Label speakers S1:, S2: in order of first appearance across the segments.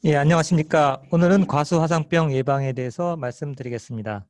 S1: 예, 안녕하십니까. 오늘은 과수 화상병 예방에 대해서 말씀드리겠습니다.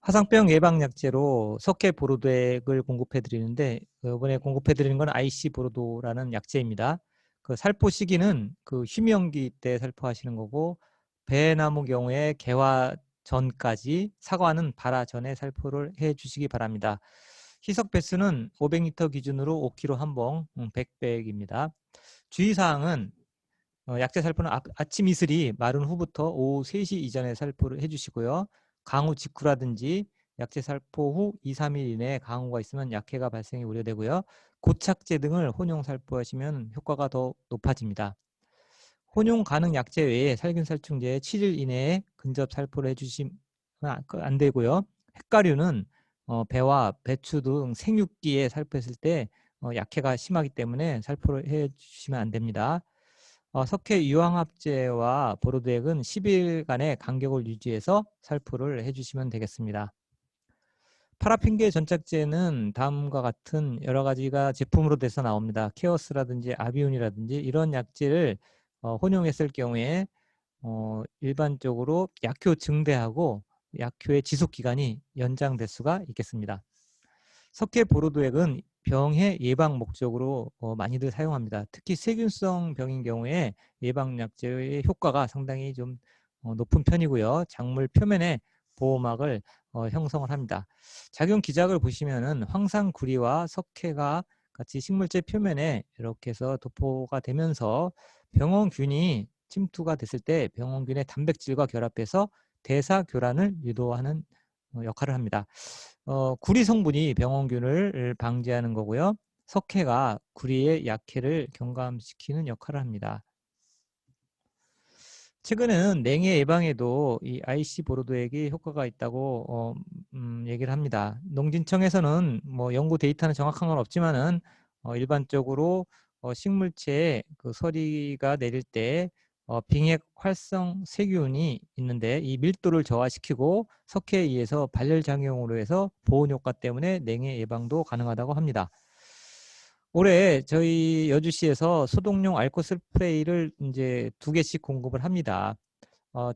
S1: 화상병 예방 약제로 석회 보로덱을 공급해 드리는데 이번에 공급해 드리는 건 IC 보로도라는 약제입니다. 그 살포 시기는 그 휴명기 때 살포하시는 거고, 배나무 경우에 개화 전까지, 사과는 발화 전에 살포를 해 주시기 바랍니다. 희석 배수는 500리터 기준으로 5kg 한 봉, 100백입니다. 주의사항은 약제 살포는 아침 이슬이 마른 후부터 오후 3시 이전에 살포를 해주시고요. 강우 직후라든지 약제 살포 후 2, 3일 이내에 강우가 있으면 약해가 발생이 우려되고요. 고착제 등을 혼용 살포하시면 효과가 더 높아집니다. 혼용 가능 약제 외에 살균살충제 7일 이내에 근접 살포를 해주시면 안 되고요. 핵가류는 배와 배추 등 생육기에 살포했을 때 약해가 심하기 때문에 살포를 해주시면 안 됩니다. 석회 유황합제와 보로덱은 10일간의 간격을 유지해서 살포를 해주시면 되겠습니다. 파라핀계 전착제는 다음과 같은 여러 가지가 제품으로 돼서 나옵니다. 케어스라든지 아비온이라든지 이런 약제를 혼용했을 경우에 일반적으로 약효 증대하고 약효의 지속 기간이 연장될 수가 있겠습니다. 석회 보로도액은 병의 예방 목적으로 많이들 사용합니다. 특히 세균성 병인 경우에 예방약제의 효과가 상당히 좀 높은 편이고요. 작물 표면에 보호막을 형성을 합니다. 작용 기작을 보시면은 황산구리와 석회가 같이 식물체 표면에 이렇게 해서 도포가 되면서 병원균이 침투가 됐을 때 병원균의 단백질과 결합해서 대사 교란을 유도하는 역할을 합니다. 구리 성분이 병원균을 방지하는 거고요. 석회가 구리의 약해를 경감시키는 역할을 합니다. 최근에는 냉해 예방에도 이 IC 보로도액이 효과가 있다고 얘기를 합니다. 농진청에서는 뭐 연구 데이터는 정확한 건 없지만은 일반적으로 식물체에 그 서리가 내릴 때 빙액 활성 세균이 있는데 이 밀도를 저하시키고 석회에 의해서 발열작용으로 해서 보온 효과 때문에 냉해 예방도 가능하다고 합니다. 올해 저희 여주시에서 소독용 알코올 스프레이를 이제 2개씩 공급을 합니다.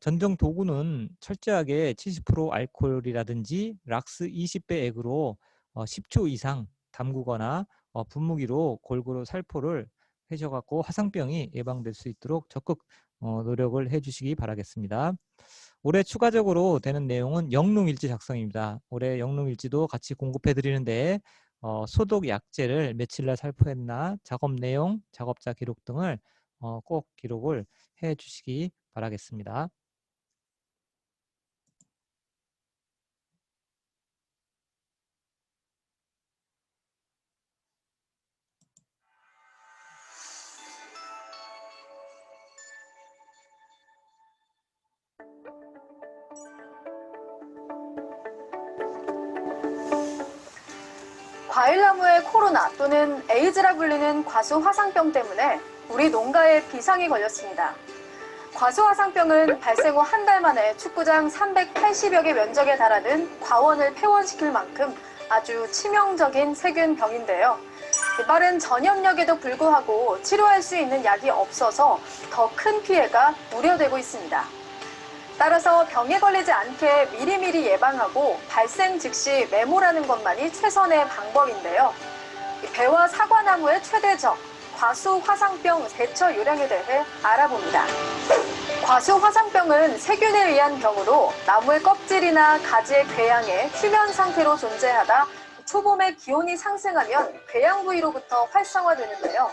S1: 전정 도구는 철저하게 70% 알코올이라든지 락스 20배 액으로 10초 이상 담그거나 분무기로 골고루 살포를 해줘갖고 화상병이 예방될 수 있도록 적극 노력을 해주시기 바라겠습니다. 올해 추가적으로 되는 내용은 영농일지 작성입니다. 올해 영농일지도 같이 공급해 드리는데 소독 약제를 며칠날 살포했나, 작업 내용, 작업자 기록 등을 꼭 기록을 해 주시기 바라겠습니다.
S2: 과일나무의 코로나 또는 에이즈라 불리는 과수화상병 때문에 우리 농가에 비상이 걸렸습니다. 과수화상병은 발생 후 한 달 만에 축구장 380여 개 면적에 달하는 과원을 폐원시킬 만큼 아주 치명적인 세균병인데요. 빠른 전염력에도 불구하고 치료할 수 있는 약이 없어서 더 큰 피해가 우려되고 있습니다. 따라서 병에 걸리지 않게 미리미리 예방하고 발생 즉시 메모라는 것만이 최선의 방법인데요. 배와 사과나무의 최대적 과수화상병 대처 요령에 대해 알아봅니다. 과수화상병은 세균에 의한 병으로 나무의 껍질이나 가지의 궤양에 휴면 상태로 존재하다 초봄에 기온이 상승하면 궤양 부위로부터 활성화되는데요.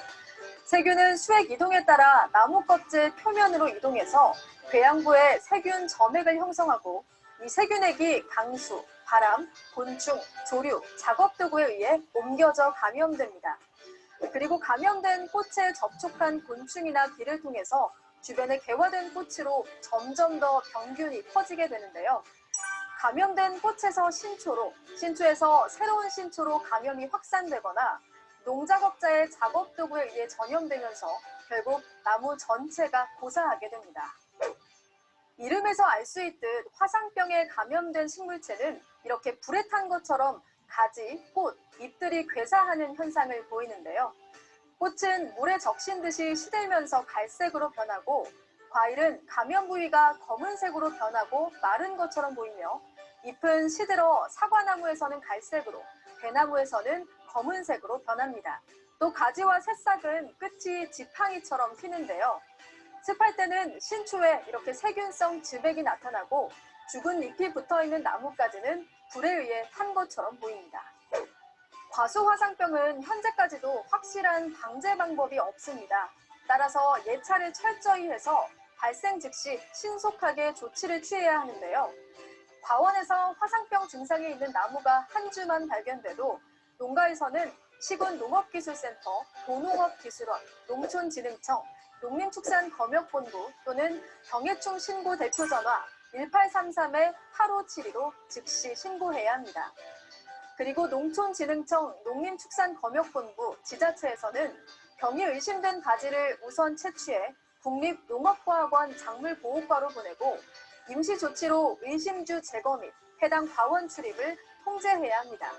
S2: 세균은 수액 이동에 따라 나무 껍질 표면으로 이동해서 궤양부에 세균 점액을 형성하고 이 세균액이 강수, 바람, 곤충, 조류, 작업도구에 의해 옮겨져 감염됩니다. 그리고 감염된 꽃에 접촉한 곤충이나 비를 통해서 주변에 개화된 꽃으로 점점 더 병균이 퍼지게 되는데요. 감염된 꽃에서 신초로, 신초에서 새로운 신초로 감염이 확산되거나 농작업자의 작업도구에 의해 전염되면서 결국 나무 전체가 고사하게 됩니다. 이름에서 알 수 있듯 화상병에 감염된 식물체는 이렇게 불에 탄 것처럼 가지, 꽃, 잎들이 괴사하는 현상을 보이는데요. 꽃은 물에 적신 듯이 시들면서 갈색으로 변하고 과일은 감염 부위가 검은색으로 변하고 마른 것처럼 보이며 잎은 시들어 사과나무에서는 갈색으로, 배나무에서는 검은색으로 변합니다. 또 가지와 새싹은 끝이 지팡이처럼 휘는데요. 습할 때는 신초에 이렇게 세균성 즙액이 나타나고 죽은 잎이 붙어있는 나무까지는 불에 의해 탄 것처럼 보입니다. 과수화상병은 현재까지도 확실한 방제 방법이 없습니다. 따라서 예찰을 철저히 해서 발생 즉시 신속하게 조치를 취해야 하는데요. 과원에서 화상병 증상이 있는 나무가 한 주만 발견돼도 농가에서는 시군농업기술센터, 도농업기술원, 농촌진흥청, 농림축산검역본부 또는 병해충 신고 대표 전화 1833-8572로 즉시 신고해야 합니다. 그리고 농촌진흥청, 농림축산검역본부, 지자체에서는 병이 의심된 가지를 우선 채취해 국립농업과학원 작물보호과로 보내고 임시조치로 의심주 제거 및 해당 과원 출입을 통제해야 합니다.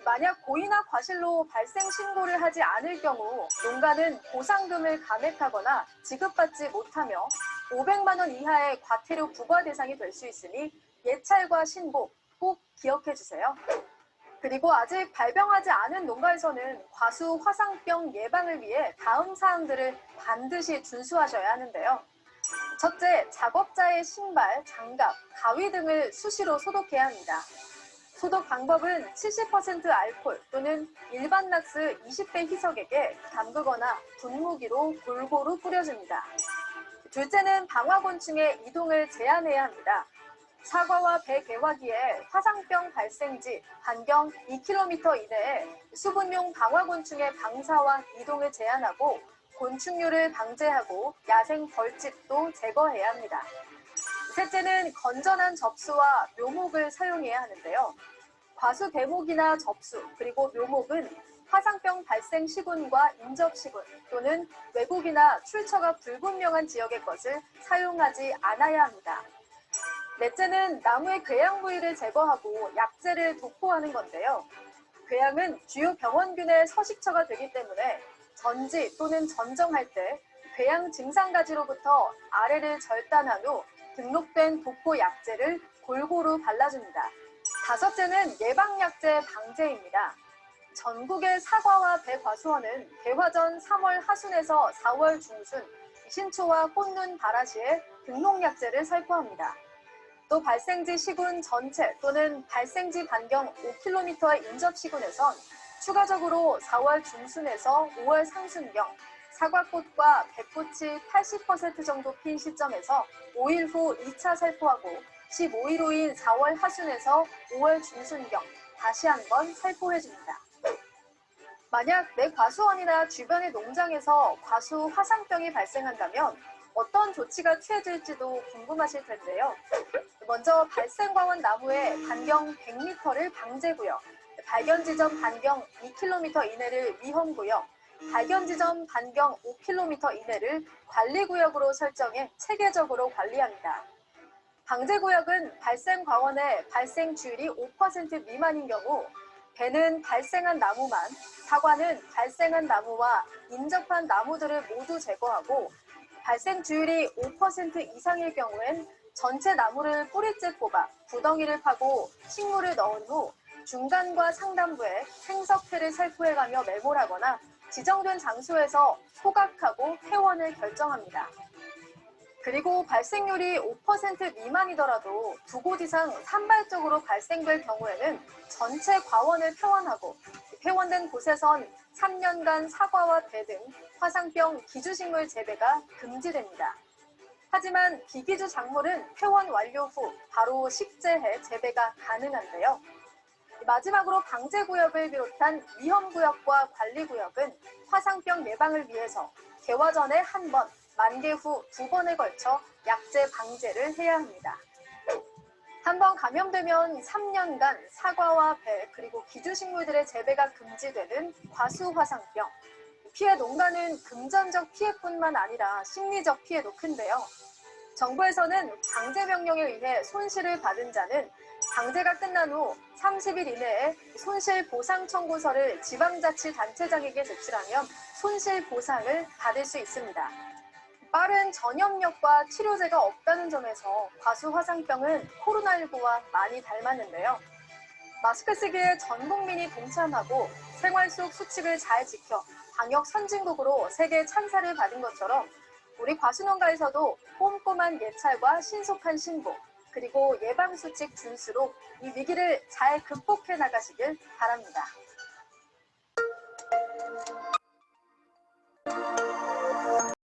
S2: 만약 고의나 과실로 발생 신고를 하지 않을 경우 농가는 보상금을 감액하거나 지급받지 못하며 500만 원 이하의 과태료 부과 대상이 될 수 있으니 예찰과 신고 꼭 기억해 주세요. 그리고 아직 발병하지 않은 농가에서는 과수 화상병 예방을 위해 다음 사항들을 반드시 준수하셔야 하는데요. 첫째, 작업자의 신발, 장갑, 가위 등을 수시로 소독해야 합니다. 소독 방법은 70% 알코올 또는 일반 락스 20배 희석액에 담그거나 분무기로 골고루 뿌려줍니다. 둘째는 방화곤충의 이동을 제한해야 합니다. 사과와 배 개화기에 화상병 발생지 반경 2km 이내에 수분용 방화곤충의 방사와 이동을 제한하고 곤충류를 방제하고 야생 벌집도 제거해야 합니다. 셋째는 건전한 접수와 묘목을 사용해야 하는데요. 과수 대목이나 접수 그리고 묘목은 화상병 발생 시군과 인접 시군 또는 외국이나 출처가 불분명한 지역의 것을 사용하지 않아야 합니다. 넷째는 나무의 궤양 부위를 제거하고 약재를 도포하는 건데요. 궤양은 주요 병원균의 서식처가 되기 때문에 전지 또는 전정할 때 궤양 증상가지로부터 아래를 절단한 후 등록된 도포 약재를 골고루 발라줍니다. 다섯째는 예방약재 방제입니다. 전국의 사과와 배 과수원은 개화 전 3월 하순에서 4월 중순 신초와 꽃눈 발화 시에 등록약재를 살포합니다. 또 발생지 시군 전체 또는 발생지 반경 5km의 인접 시군에선 추가적으로 4월 중순에서 5월 상순경 사과꽃과 배꽃이 80% 정도 핀 시점에서 5일 후 2차 살포하고 15일 후인 4월 하순에서 5월 중순경 다시 한번 살포해줍니다. 만약 내 과수원이나 주변의 농장에서 과수 화상병이 발생한다면 어떤 조치가 취해질지도 궁금하실 텐데요. 먼저 발생과원 나무의 반경 100m를 방제구역, 발견 지점 반경 2km 이내를 위험구역, 발견 지점 반경 5km 이내를 관리구역으로 설정해 체계적으로 관리합니다. 방제구역은 발생 과원의 발생 주율이 5% 미만인 경우 배는 발생한 나무만, 사과는 발생한 나무와 인접한 나무들을 모두 제거하고 발생 주율이 5% 이상일 경우엔 전체 나무를 뿌리째 뽑아 구덩이를 파고 식물을 넣은 후 중간과 상단부에 생석회를 살포해가며 매몰하거나 지정된 장소에서 소각하고 폐원을 결정합니다. 그리고 발생률이 5% 미만이더라도 두 곳 이상 산발적으로 발생될 경우에는 전체 과원을 폐원하고 폐원된 곳에선 3년간 사과와 배 등 화상병 기주식물 재배가 금지됩니다. 하지만 비기주 작물은 폐원 완료 후 바로 식재해 재배가 가능한데요. 마지막으로 방제구역을 비롯한 위험구역과 관리구역은 화상병 예방을 위해서 개화 전에 한 번, 만개 후 2번에 걸쳐 약재 방제를 해야 합니다. 한번 감염되면 3년간 사과와 배 그리고 기주식물들의 재배가 금지되는 과수화상병. 피해 농가는 금전적 피해뿐만 아니라 심리적 피해도 큰데요. 정부에서는 방제 명령에 의해 손실을 받은 자는 방제가 끝난 후 30일 이내에 손실보상 청구서를 지방자치단체장에게 제출하면 손실보상을 받을 수 있습니다. 빠른 전염력과 치료제가 없다는 점에서 과수화상병은 코로나19와 많이 닮았는데요. 마스크 쓰기에 전 국민이 동참하고 생활 속 수칙을 잘 지켜 방역 선진국으로 세계 찬사를 받은 것처럼 우리 과수농가에서도 꼼꼼한 예찰과 신속한 신고, 그리고 예방수칙 준수로 이 위기를 잘 극복해 나가시길 바랍니다.